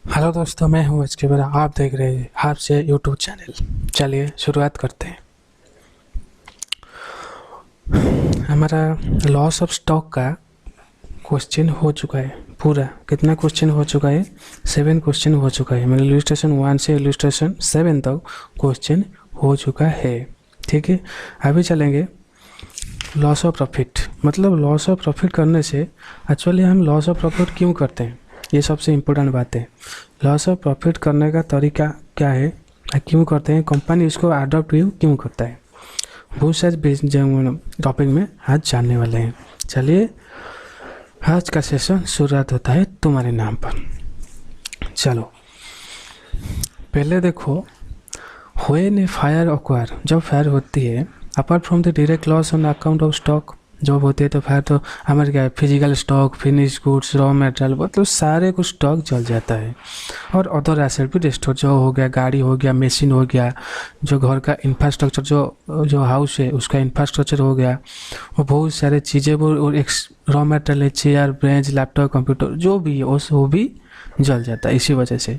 Hello दोस्तों, मैं हूँ एच के बरा। आप देख रहे हैं आपसे यूट्यूब चैनल। चलिए शुरुआत करते हैं। हमारा लॉस ऑफ स्टॉक का क्वेश्चन हो चुका है पूरा। कितना क्वेश्चन हो चुका है? 7 क्वेश्चन हो चुका है। मेरे इलस्ट्रेशन 1 से इलस्ट्रेशन 7 तक क्वेश्चन हो चुका है। ठीक है, अभी चलेंगे लॉस ऑफ प्रॉफिट। मतलब लॉस ऑफ प्रॉफिट करने से एक्चुअली हम लॉस ऑफ प्रॉफिट क्यों करते हैं, ये सबसे इम्पोर्टेंट बात है। लॉस ऑफ प्रॉफिट करने का तरीका क्या है, क्यों करते हैं, कंपनी इसको अडॉप्ट क्यों करता है, बहुत सारे टॉपिक में आज जानने वाले हैं। चलिए, आज का सेशन शुरुआत होता है तुम्हारे नाम पर। चलो पहले देखो, व्हेन ए फायर ऑक्वायर, जब फायर होती है, apart from the direct loss on account of stock, जब होती है तो फायर तो हमारे क्या है, physical stock, finish goods, raw material, मतलब सारे कुछ स्टॉक जल जाता है। और अदर एसेट भी डिस्ट्रॉय, जो हो गया गाड़ी हो गया, मशीन हो गया, जो घर का इंफ्रास्ट्रक्चर, जो हाउस है उसका इंफ्रास्ट्रक्चर हो गया, वो बहुत सारे चीज़ें, वो एक रॉ मटेरियल है, चेयर, बेंच, लैपटॉप, कंप्यूटर, जो भी है वो भी जल जाता है। इसी वजह से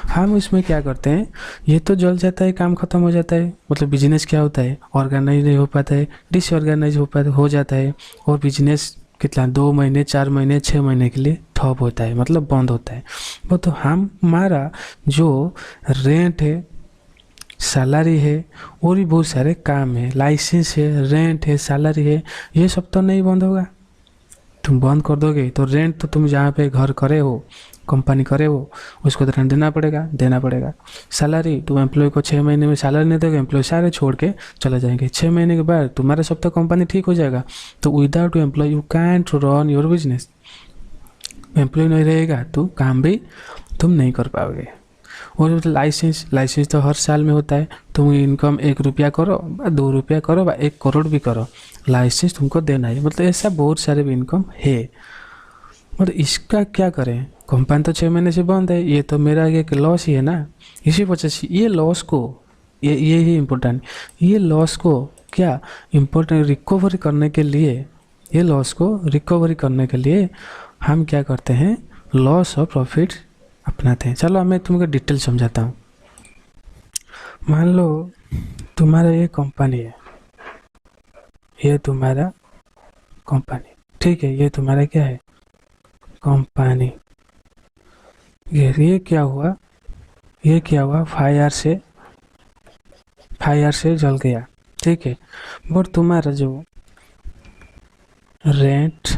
हम इसमें क्या करते हैं, ये तो जल जाता है, काम खत्म हो जाता है, मतलब बिजनेस क्या होता है, ऑर्गेनाइज नहीं हो पाता है, डिसऑर्गेनाइज हो जाता है, और बिजनेस कितना 2 महीने, 4 महीने, 6 महीने के लिए ठप होता है, मतलब बंद होता है। वो तो हमारा जो रेंट है, सैलरी है, और भी बहुत सारे काम है, लाइसेंस है, रेंट है, सैलरी है, ये सब तो नहीं बंद होगा। तुम बंद कर दोगे तो रेंट तो तुम जहाँ पे घर करे हो, कंपनी करे हो, उसको तो रेंट देना पड़ेगा। सैलरी, तुम एम्प्लॉय को 6 महीने में सैलरी नहीं दोगे, एम्प्लॉय सारे छोड़ के चले जाएंगे। 6 महीने के बाद तुम्हारा सब तो कंपनी ठीक हो जाएगा, तो without employ you can't run your business. Employ नहीं रहेगा तो काम भी तुम नहीं कर पाओगे। और लाइसेंस तो हर साल में होता है। तुम इनकम 1 रुपया करो, 2 रुपया करो, 1 करोड़ भी करो, लाइसेंस तुमको देना है। मतलब ऐसा बहुत सारे भी इनकम है। और इसका क्या करें, कंपनी तो 6 महीने से बंद है, ये तो मेरा एक लॉस ही है ना। इसी वजह से ये लॉस को, ये ही इम्पोर्टेंट, ये लॉस को क्या इम्पोर्टेंट रिकवरी करने के लिए, ये लॉस को रिकवरी करने के लिए हम क्या करते हैं, लॉस ऑफ प्रॉफिट अपनाते हैं। चलो मैं तुमको डिटेल समझाता हूँ। मान लो तुम्हारा ये कंपनी है, ये तुम्हारा कंपनी, ठीक है, ये तुम्हारा क्या है, कंपनी। ये क्या हुआ, फायर से जल गया, ठीक है। बट तुम्हारा जो रेंट,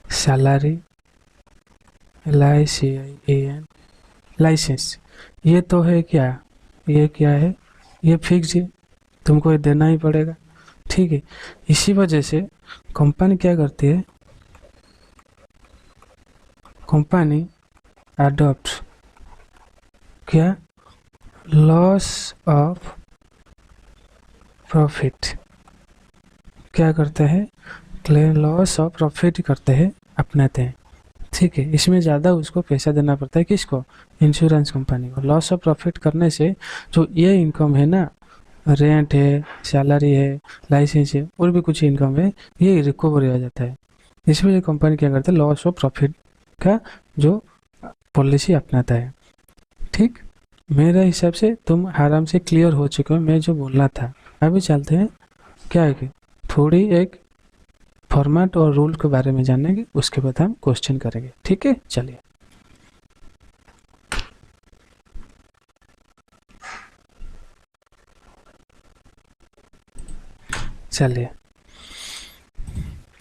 सैलरी, लाइसेंस, ये तो है क्या, ये क्या है, ये फिक्स है, तुमको ये देना ही पड़ेगा, ठीक है। इसी वजह से कंपनी क्या करती है, कंपनी अडॉप्ट क्या, लॉस ऑफ प्रॉफिट, क्या करते हैं, क्लेम लॉस ऑफ प्रॉफिट करते हैं, अपनाते हैं, ठीक है। इसमें ज़्यादा उसको पैसा देना पड़ता है, किसको, इंश्योरेंस कंपनी को। लॉस ऑफ प्रॉफिट करने से जो ये इनकम है ना, रेंट है, सैलरी है, लाइसेंस है, और भी कुछ इनकम है, ये रिकवर हो जाता है। इसमें कंपनी क्या करता है, लॉस ऑफ प्रॉफिट का जो पॉलिसी अपनाता है, ठीक। मेरे हिसाब से तुम आराम से क्लियर हो चुके हो मैं जो बोलना था। अभी चलते हैं, क्या है कि थोड़ी एक फॉर्मेट और रूल के बारे में जानेंगे, उसके बाद हम क्वेश्चन करेंगे, ठीक है। चलिए,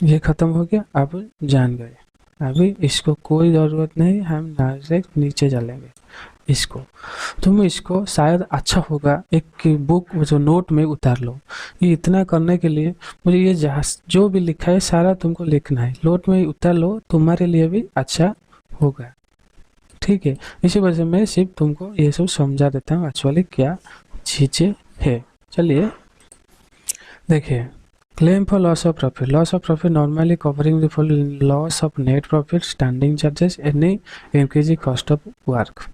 ये खत्म हो गया, अब जान गए। अभी इसको कोई ज़रूरत नहीं, हम डायरेक्ट नीचे चलेंगे। इसको तुम इसको शायद अच्छा होगा एक बुक जो नोट में उतार लो। ये इतना करने के लिए मुझे ये जो भी लिखा है सारा तुमको लिखना है, नोट में उतार लो, तुम्हारे लिए भी अच्छा होगा, ठीक है। इसी वजह से मैं सिर्फ तुमको ये सब समझा देता हूँ एक्चुअली क्या चीज़ें है। चलिए देखिए, claim for loss of profit normally covering the full loss of net profit, standing charges, any increasing cost of work.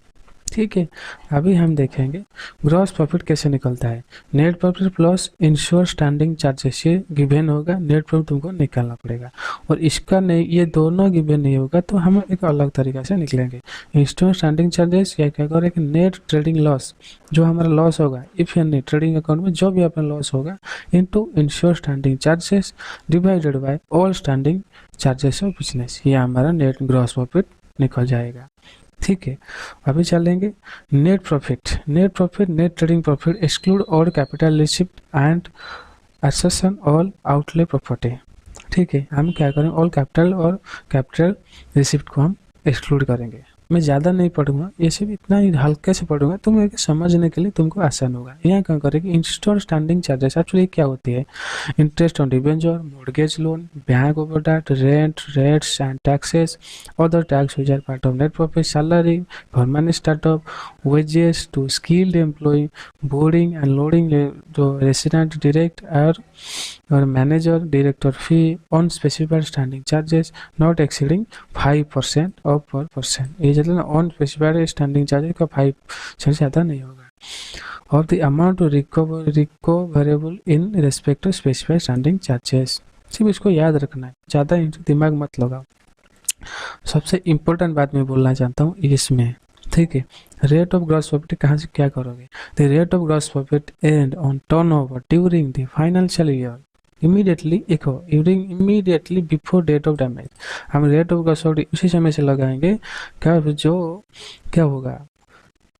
ठीक है। अभी हम देखेंगे ग्रॉस प्रॉफिट कैसे निकलता है। Net profit plus ensure standing charges, ये गिवन होगा, नेट प्रॉफिट तुमको निकालना पड़ेगा। और इसका नहीं, ये दोनों गिवन नहीं होगा तो हम एक अलग तरीका से निकलेंगे। इंश्योर स्टैंडिंग चार्जेस या क्या करेंगे, नेट ट्रेडिंग लॉस, जो हमारा लॉस होगा इफ यानी ट्रेडिंग अकाउंट में जो भी अपना लॉस होगा, into ensure standing charges divided by all standing charges of business, ये हमारा नेट ग्रॉस प्रॉफिट निकल जाएगा। ठीक है। अभी चलेंगे net profit. Net profit, net trading profit exclude all capital receipt and accession all outlay property. ठीक है, हम क्या करेंगे, ऑल कैपिटल और कैपिटल रिसिप्ट को हम एक्सक्लूड करेंगे। मैं ज़्यादा नहीं पढ़ूंगा, ये सिर्फ इतना ही हल्के से पढ़ूंगा, तुम समझने के लिए तुमको आसान होगा। यहाँ क्या करेंगे, इंस्टॉल स्टैंडिंग चार्जेस एक्चुअली क्या होती है, interest on debenture, mortgage loan, bank overdraft, rent, rates and taxes, other tax which are part of net profit, salary, permanent startup, wages to skilled employ, boarding and lodging जो resident direct और manager director fee on specified standing charges not exceeding 5% of per percent. ये मतलब on specified standing charges का 5% से ज़्यादा नहीं होगा। Of the amount recoverable in respect to specified standing charges, सिर्फ इसको याद रखना है, ज़्यादा दिमाग मत लगाओ। सबसे इम्पोर्टेंट बात मैं बोलना चाहता हूँ इसमें, ठीक है। रेट ऑफ ग्रॉस प्रॉफिट कहाँ से क्या करोगे, the rate of gross profit and on turnover during the financial year immediately immediately before date of damage. हम रेट ऑफ ग्रॉस प्रॉफिट उसी समय से लगाएंगे क्या होगा,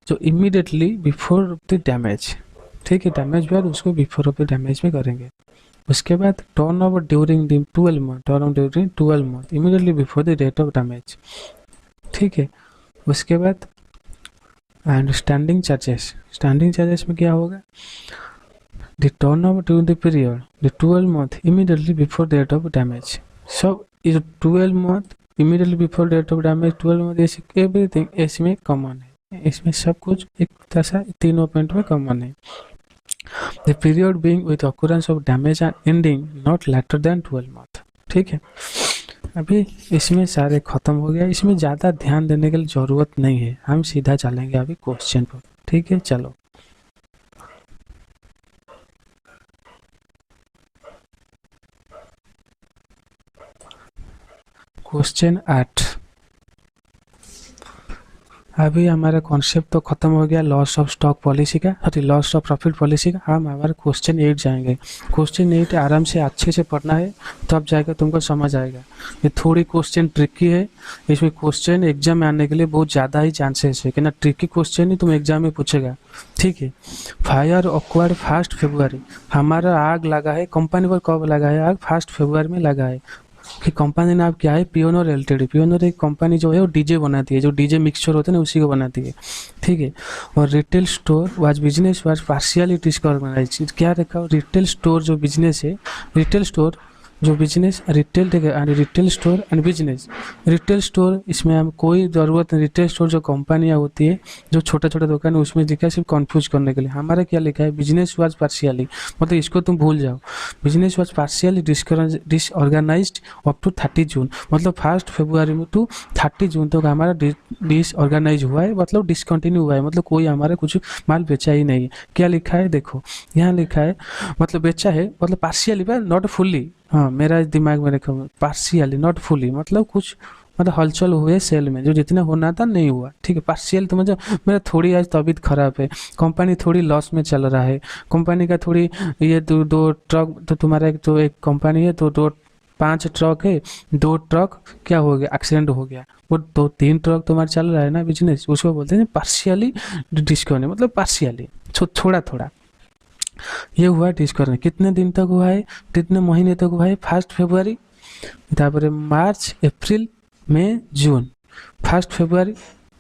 जो इमीडिएटली बिफोर द डैमेज, ठीक है, डैमेज बाद उसको बिफोर ऑफ द डैमेज में करेंगे। उसके बाद turnover during the 12 month immediately before the date of damage, ठीक है। उसके बाद एंड स्टैंडिंग चार्जेस में क्या होगा, the turnover during the period the 12 month immediately before date of damage. सब ये 12 month immediately before date of damage, 12 month everything इसमें कॉमन है, इसमें सब कुछ एक तरह से तीनों पॉइंट में कॉमन है। The period being with occurrence of damage and ending not later than 12 month, ठीक है। अभी इसमें सारे खत्म हो गया, इसमें ज़्यादा ध्यान देने की ज़रूरत नहीं है, हम सीधा चलेंगे अभी क्वेश्चन पर, ठीक है। चलो क्वेश्चन 8। अभी हमारा कॉन्सेप्ट तो खत्म हो गया लॉस ऑफ स्टॉक पॉलिसी का, sorry loss of profit policy का। हम हमारे क्वेश्चन 8 जाएंगे। क्वेश्चन 8 आराम से अच्छे से पढ़ना है, तब जाएगा तुमको समझ आएगा। ये थोड़ी क्वेश्चन ट्रिकी है, इसमें क्वेश्चन एग्जाम में आने के लिए बहुत ज़्यादा ही चांसेस है कि ना ट्रिकी क्वेश्चन ही तुम एग्जाम में पूछेगा, ठीक है। फायर ऑक्वार्ड 1 फरवरी, हमारा आग लगा है कंपनी पर, कब लगा है आग, 1 फरवरी में लगा है। कि कंपनी नाम क्या है, पियोनर एलटीडी। पियोनर एक कंपनी जो है वो डीजे बनाती है, जो डीजे मिक्सचर होते हैं ना उसी को बनाती है, ठीक है। और retail store business was partially disorganised, क्या रखा, रिटेल स्टोर जो बिजनेस है, रिटेल स्टोर जो बिजनेस रिटेल, ठीक है, retail store and business. Retail store इसमें हम कोई ज़रूरत नहीं, रिटेल स्टोर जो कंपनियां होती है जो छोटा छोटा दुकान है उसमें लिखा है सिर्फ कंफ्यूज करने के लिए। हमारा क्या लिखा है, बिजनेस वाज पार्शियली, मतलब इसको तुम भूल जाओ। Business was partially disorganised up to 30 June, मतलब 1 फरवरी में टू 30 जून तक हमारा डिसऑर्गेनाइज हुआ है, मतलब डिसकंटिन्यू हुआ है, मतलब कोई हमारा कुछ माल बेचा ही नहीं है। क्या लिखा है देखो, यहाँ लिखा है मतलब बेचा है, मतलब पार्शियली नॉट फुल्ली, हाँ मेरा दिमाग में रखा पार्शियली नॉट फुली, मतलब कुछ मतलब हलचल हुए सेल में, जो जितना होना था नहीं हुआ, ठीक है। पार्शियल तो मतलब मेरा थोड़ी आज तबीयत खराब है, कंपनी थोड़ी लॉस में चल रहा है, कंपनी का थोड़ी ये दो ट्रक, तो तुम्हारा एक कंपनी है तो 5 ट्रक है, 2 ट्रक क्या हो गया, एक्सीडेंट हो गया, वो 2-3 ट्रक तुम्हारा चल रहा है ना बिजनेस, उसको बोलते हैं पार्शियली डिस्काउंट, मतलब पार्शियली थोड़ा थोड़ा ये हुआ डिस्काउंट। कितने दिन तक हुआ है, कितने महीने तक हुआ है, 1 फरवरी, तापर मार्च, अप्रैल, मई, जून। 1 फरवरी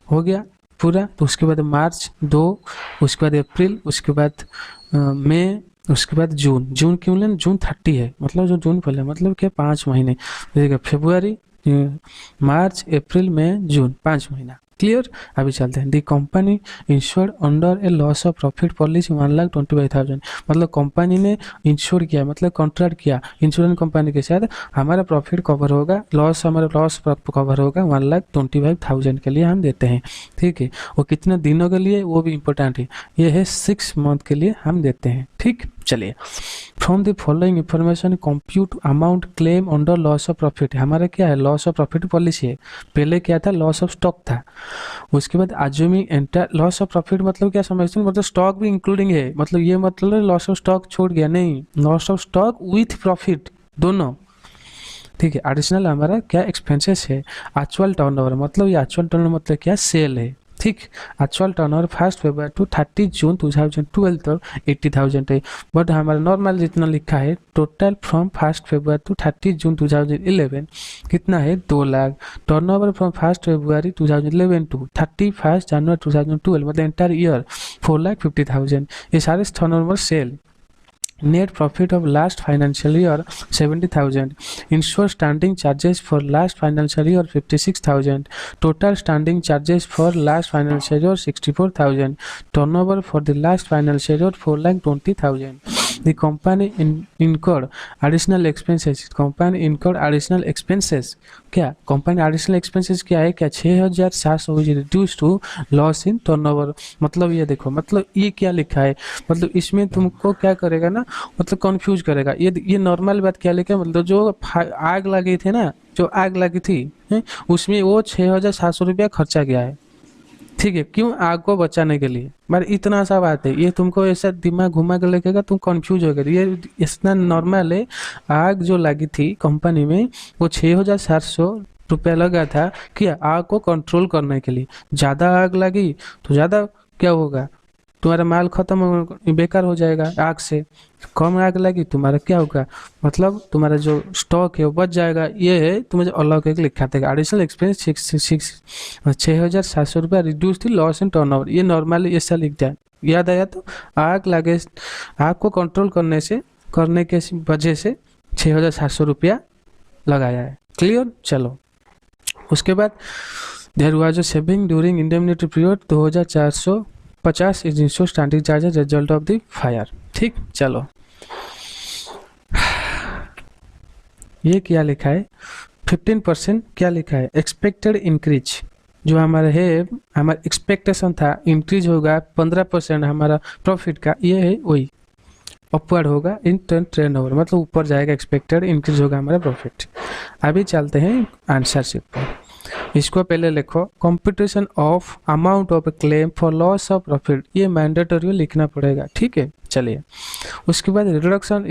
हो गया पूरा, तो उसके बाद मार्च 2, उसके बाद अप्रैल, उसके बाद मई, उसके बाद जून क्यों लें, जून 30 है, मतलब जो जून पहले, मतलब क्या 5 महीने, देखिएगा फरवरी, मार्च, अप्रैल, मई, जून, 5 महीना, क्लियर। अभी चलते हैं। The company insured under a loss of profit policy 1,25,000। मतलब कंपनी ने इंश्योर किया, मतलब कॉन्ट्रैक्ट किया इंश्योरेंस कंपनी के साथ, हमारा प्रॉफिट कवर होगा, हमारा लॉस कवर होगा 1,25,000 के लिए हम देते हैं। ठीक है, वो कितने दिनों के लिए वो भी इंपॉर्टेंट है, ये है 6 मंथ के लिए हम देते हैं। ठीक, चलिए। From the following information compute amount claim under loss of profit. हमारा क्या है, लॉस ऑफ प्रॉफिट पॉलिसी है। पहले क्या था, लॉस ऑफ स्टॉक था। उसके बाद assuming entire loss of profit मतलब क्या समझते हैं, मतलब स्टॉक भी इंक्लूडिंग है, मतलब ये मतलब लॉस ऑफ स्टॉक छोड़ गया नहीं, loss of stock with profit दोनों। ठीक है, एडिशनल हमारा क्या एक्सपेंसेस है। एक्चुअल टर्नओवर मतलब ये एक्चुअल टर्नओवर मतलब क्या, सेल है। ठीक, एक्चुअल टर्नओवर 1 फरवरी टू 30 जून 2012 तक 80,000 है। बट हमारा नॉर्मल जितना लिखा है total from 1 February to 30 June 2011 कितना है, 2 lakh. Turnover from 1 February 2011 to 31 January 2012 मतलब एंटायर ईयर 4,50,000। ये सारे turnover sale. Net profit of last financial year 70,000. Insure standing charges for last financial year 56,000. Total standing charges for last financial year 64,000. Turnover for the last financial year 4,20,000. The company incurred additional expenses. Company incurred additional expenses. क्या company additional expenses क्या है, क्या 6,700 reduce to loss in turnover. मतलब ये देखो, मतलब ये क्या लिखा है, मतलब इसमें तुमको क्या करेगा ना, मतलब कंफ्यूज करेगा। ये नॉर्मल बात क्या लिखा है, मतलब जो आग लगी थी ना, जो आग लगी थी उसमें वो 6,700 रुपया खर्चा गया है। ठीक है, क्यों, आग को बचाने के लिए। पर इतना सा बात है, ये तुमको ऐसा दिमाग घुमा के लगेगा, तुम कंफ्यूज हो गए। ये इतना नॉर्मल है। आग जो लगी थी कंपनी में वो 6,700 रुपया लगा था कि आग को कंट्रोल करने के लिए। ज़्यादा आग लगी तो ज़्यादा क्या होगा, तुम्हारा माल खत्म बेकार हो जाएगा आग से। कम आग लगी तुम्हारा क्या होगा, मतलब तुम्हारा जो स्टॉक है वो बच जाएगा। ये है तुम्हें अलग एक लिखा था एडिशनल एक्सपेंस 6,700 रुपया रिड्यूस थी लॉस इन टर्नओवर। ये नॉर्मली ऐसा लिख दिया, याद आया तो। आग लगे, आग को कंट्रोल करने के वजह से 6,700 रुपया लगाया है। क्लियर, चलो। उसके बाद there was a saving during indemnity period 2,450 is insure standing charges result of the fire. ठीक, चलो। ये क्या लिखा है, 15% क्या लिखा है, एक्सपेक्टेड इंक्रीज। जो हमारा है, हमारा एक्सपेक्टेशन था इंक्रीज होगा 15% हमारा प्रॉफिट का, ये है वही अपवर्ड होगा इन ट्रेंड ओवर, मतलब ऊपर जाएगा, एक्सपेक्टेड इंक्रीज होगा हमारा प्रॉफिट। अभी चलते हैं आंसर शीट पर। इसको पहले लिखो, computation of amount of claim for loss of profit, ये मैंडेटरी लिखना पड़ेगा। ठीक है, चलिए। उसके बाद रिडक्शन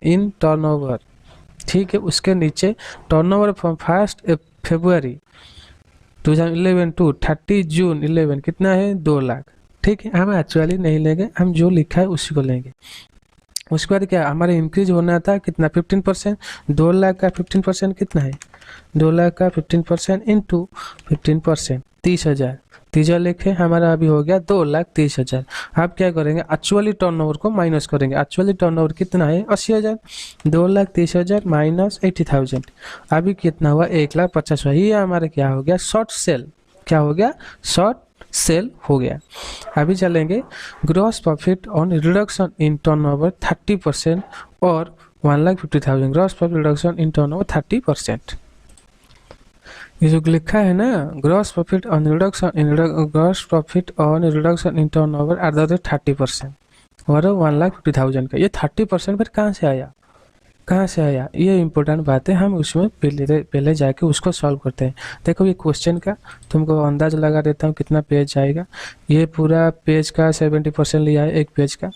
इन टर्नओवर। ठीक है, उसके नीचे टर्नओवर फ्रॉम 1 फरवरी 2011 टू 30 जून 11 कितना है, 2 लाख। ठीक है, हम एक्चुअली नहीं लेंगे, हम जो लिखा है उसी को लेंगे। उसके बाद क्या, हमारा इंक्रीज होना था कितना, 15%। 2 लाख का 15% कितना है, 2 लाख का 15% इंटू 15% 30,000। 30,000 लिखे, हमारा अभी हो गया 2,30,000। आप क्या करेंगे, एक्चुअली टर्नओवर को माइनस करेंगे। एक्चुअली टर्नओवर कितना है, 80,000। 2,30,000 माइनस 80,000 अभी कितना हुआ, 1,50,000। ये हमारा क्या हो गया, शॉर्ट सेल। क्या हो गया, शॉर्ट सेल हो गया। अभी चलेंगे gross profit on reduction in turnover 30% और 1,50,000। Gross profit reduction in turnover 30%। ये जो लिखा है ना, gross profit on reduction in turnover at the rate 30% और 1,50,000 का, ये 30% पर कहाँ से आया, ये इंपॉर्टेंट बात है। हम उसमें पहले जाके उसको सॉल्व करते हैं। देखो, ये क्वेश्चन का तुमको अंदाज लगा देता हूँ कितना पेज जाएगा। ये पूरा पेज का 70% लिया है, एक पेज का।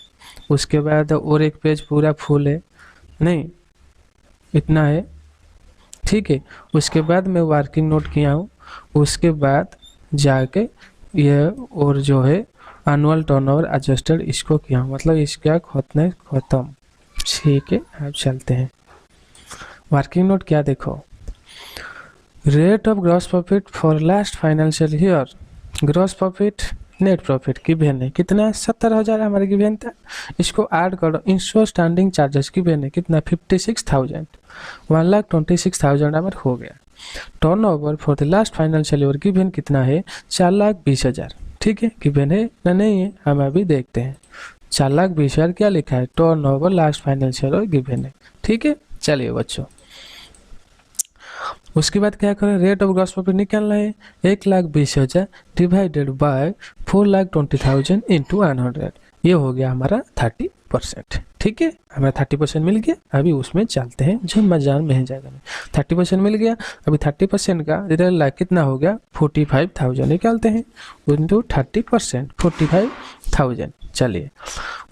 उसके बाद और एक पेज पूरा फुल है, नहीं इतना है। ठीक है, उसके बाद मैं वर्किंग नोट किया हूँ। उसके बाद जाके ये और जो है एनुअल टर्नओवर एडजस्टेड इसको किया हूँ, मतलब इसका खत्म। ठीक है, अब चलते हैं वर्किंग नोट। क्या देखो, rate of gross profit for last financial year. Gross profit net profit given है कितना, 70,000 हमारे गिवन था। इसको ऐड करो, इंश्योर स्टैंडिंग चार्जेस गिवन है कितना, 56,000। 1,26,000 हमारे हो गया। Turnover for the last financial year given कितना है 4,20,000। ठीक है, गिवन है ना नहीं है हम अभी देखते हैं। 4,20,000 क्या लिखा है, turnover last financial year given है। ठीक है, चलिए बच्चों उसके बाद क्या करें, रेट ऑफ ग्रॉस प्रॉफिट निकालना है 1,20,000 डिवाइडेड बाय 4,20,000 इंटू 100। ये हो गया हमारा 30%। ठीक है, हमें 30% मिल गया। अभी उसमें चलते हैं जो मजान में जाएगा। 30% मिल गया। अभी 30% का रियल लाइक कितना हो गया 45,000 निकालते हैं इंटू 30% 45,000। चलिए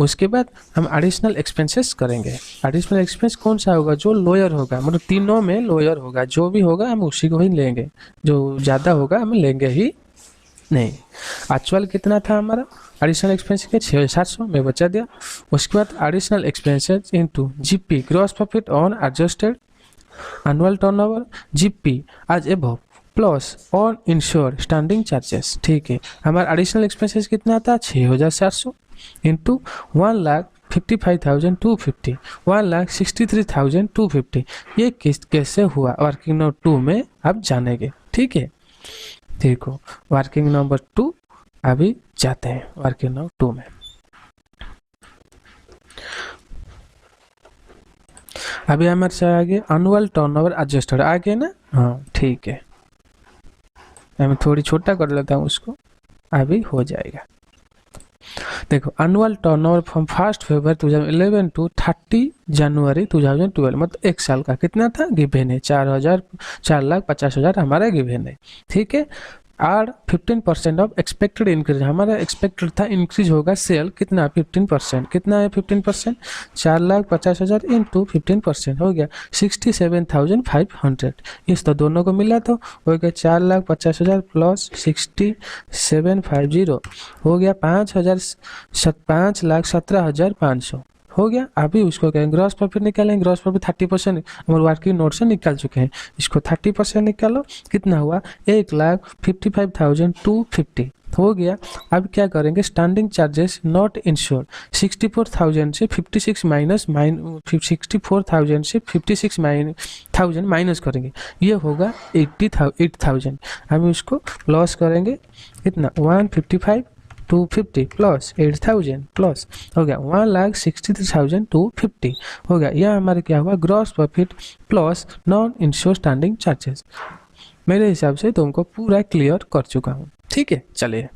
उसके बाद हम एडिशनल एक्सपेंसेस करेंगे। एडिशनल एक्सपेंस कौन सा होगा, जो लोअर होगा, मतलब तीनों में लोअर होगा। जो भी होगा हम उसी को ही लेंगे, जो ज़्यादा होगा हम लेंगे ही नहीं। एक्चुअल कितना था हमारा एडिशनल एक्सपेंस के 6,700 में बचा दिया। उसके बाद additional expenses into GP gross profit on adjusted annual turnover GP as above plus on insured standing charges. ठीक है, हमारा एडिशनल एक्सपेंसेस कितना था 6,700 इंटू 1,55,250 1,63,250। ये किस कैसे हुआ वर्किंग नोट 2 में आप जानेंगे। ठीक है, देखो वर्किंग नंबर 2 अभी जाते हैं वर्किंग नंबर 2 में। अभी हमारे से आगे एनुअल टर्नओवर एडजस्टेड आगे ना, हाँ ठीक है, मैं थोड़ी छोटा कर लेता हूँ उसको, अभी हो जाएगा। देखो annual turnover from 1 February 2011 to 30 January 2012, मतलब एक साल का कितना था गिवन है 4,50,000 हमारा गिवन है। ठीक है, और 15% ऑफ एक्सपेक्टेड इंक्रीज, हमारा एक्सपेक्टेड था इंक्रीज होगा सेल कितना 15%। कितना है 15%, 4,50,000 इंटू 15% हो गया 67,500। इस तो दोनों को मिला तो हो गया 4,50,000 प्लस 67,500 हो गया 5,17,500 हो गया। अभी उसको कहें ग्रॉस प्रॉफिट निकालेंगे। ग्रॉस प्रॉफिट 30% हमारे वर्किंग नोट से निकाल चुके हैं। इसको 30% निकालो, कितना हुआ 1,55,250 हो गया। अब क्या करेंगे, स्टैंडिंग चार्जेस नॉट इंश्योर्ड 64,000 से 64,000 से 56,000 माइनस करेंगे, ये होगा 8,000। हम उसको लॉस करेंगे कितना 155,250 प्लस 8,000 प्लस हो गया 1,63,250 हो गया। यह हमारे क्या हुआ gross profit plus non ensure standing charges. मेरे हिसाब से तुमको पूरा क्लियर कर चुका हूँ। ठीक है, चलिए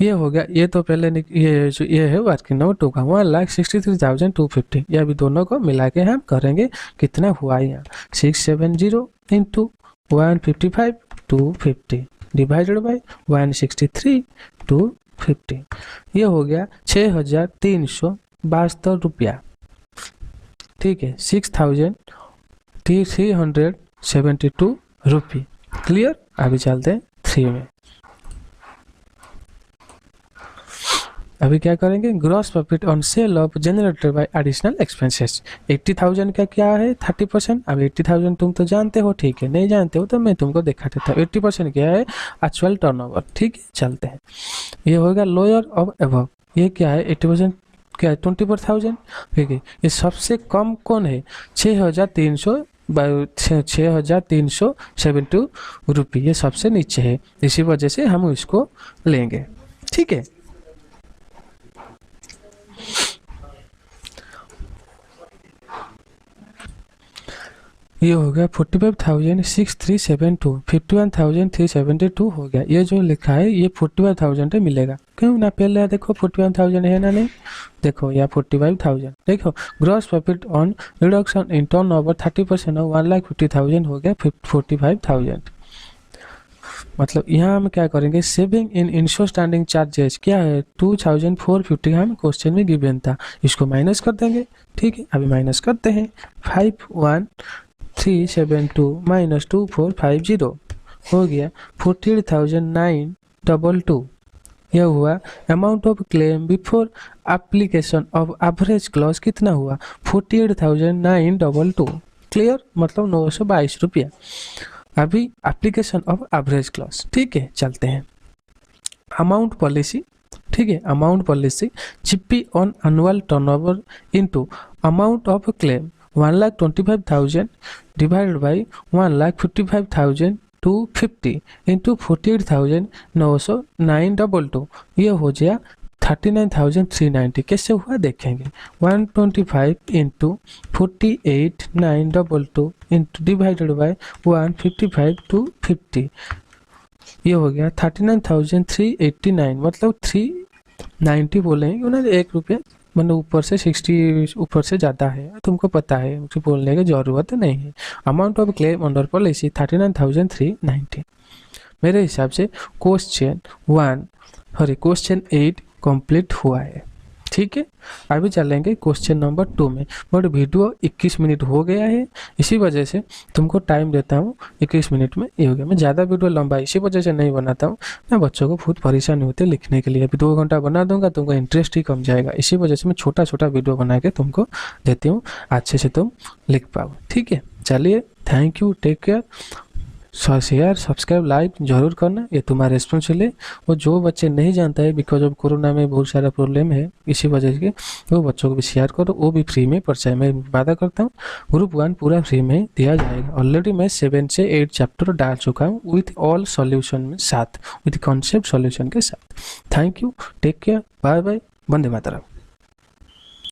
ये हो गया। ये तो पहले ये है वर्किंग नोट 2 का 1,63,250। ये अभी दोनों को मिला के हम करेंगे कितना हुआ यहाँ 670 इंटू 155,250 डिवाइडेड बाई 163,250। ये हो गया 6,372 रुपया। ठीक है, 6,372 रुपये। क्लियर, अभी चलते हैं 3 में। अभी क्या करेंगे, gross profit on sale of generated by additional expenses. 80,000 का क्या है 30%। अब 80,000 तुम तो जानते हो, ठीक है, नहीं जानते हो तो मैं तुमको दिखा देता हूँ। 80% क्या है एक्चुअल टर्नओवर। ठीक है, चलते हैं। ये होगा लोअर ऑफ अबव, ये क्या है 80% क्या है 24,000। ठीक है, ये सबसे कम कौन है 6,372 रुपये, ये सबसे नीचे है, इसी वजह से हम इसको लेंगे। ठीक है, ये हो गया 45,6372 51,372 हो गया। ये जो लिखा है ये 41,000 मिलेगा, क्यों ना पहले देखो 41,000 है ना नहीं, देखो यहाँ 45,000। देखो gross profit on reduction in turnover 30% of 1,50,000 हो गया 45,000। मतलब यहाँ हम क्या करेंगे, saving in ensure standing charges क्या है 2,450 हम क्वेश्चन में गिवन था, इसको माइनस कर देंगे। ठीक है, अभी माइनस करते हैं 5,1372 माइनस 2,450 हो गया 48,922। यह हुआ amount of claim before application of average clause कितना हुआ 48,922। क्लियर, मतलब 922 रुपया। अभी एप्लीकेशन ऑफ एवरेज क्लॉज। ठीक है, चलते हैं अमाउंट पॉलिसी। ठीक है, amount policy GP on annual turnover into amount of claim 1,25,000 divided by 1,55,000 to 50 into 48,992 ये हो गया 39,390। कैसे हुआ देखेंगे। 125 into 48,922 into divided by 155 to 50 ये हो गया 39,389 मतलब 390 बोलेंगे ना, 1 रुपये मतलब ऊपर से 60 ऊपर से ज़्यादा है, तुमको पता है, मुझे बोलने की ज़रूरत नहीं है। Amount of claim under policy 39,390। मेरे हिसाब से क्वेश्चन 8 कंप्लीट हुआ है। ठीक है, अभी चलेंगे क्वेश्चन नंबर 2 में। बट वीडियो 21 मिनट हो गया है, इसी वजह से तुमको टाइम देता हूँ 21 मिनट में ये हो गया। मैं ज़्यादा वीडियो लंबा इसी वजह से नहीं बनाता हूँ, मैं बच्चों को बहुत परेशानी होती है लिखने के लिए। अभी 2 घंटा बना दूंगा तुमको इंटरेस्ट ही कम जाएगा, इसी वजह से मैं छोटा छोटा वीडियो बना के तुमको देती हूँ, अच्छे से तुम लिख पाओ। ठीक है, चलिए, thank you, take care. Share subscribe like जरूर करना, ये तुम्हारा रिस्पॉन्सिबल है। वो जो बच्चे नहीं जानता है बिकॉज ऑफ कोरोना में बहुत सारा प्रॉब्लम है, इसी वजह से वो बच्चों को भी शेयर करो, वो भी फ्री में पढ़ाई। मैं वादा करता हूँ ग्रुप 1 पूरा फ्री में दिया जाएगा। ऑलरेडी मैं 7 से 8 चैप्टर डाल चुका हूँ विथ ऑल सॉल्यूशन में साथ, विथ कॉन्सेप्ट सॉल्यूशन के साथ। Thank you, take care, bye bye, वंदे मातरम।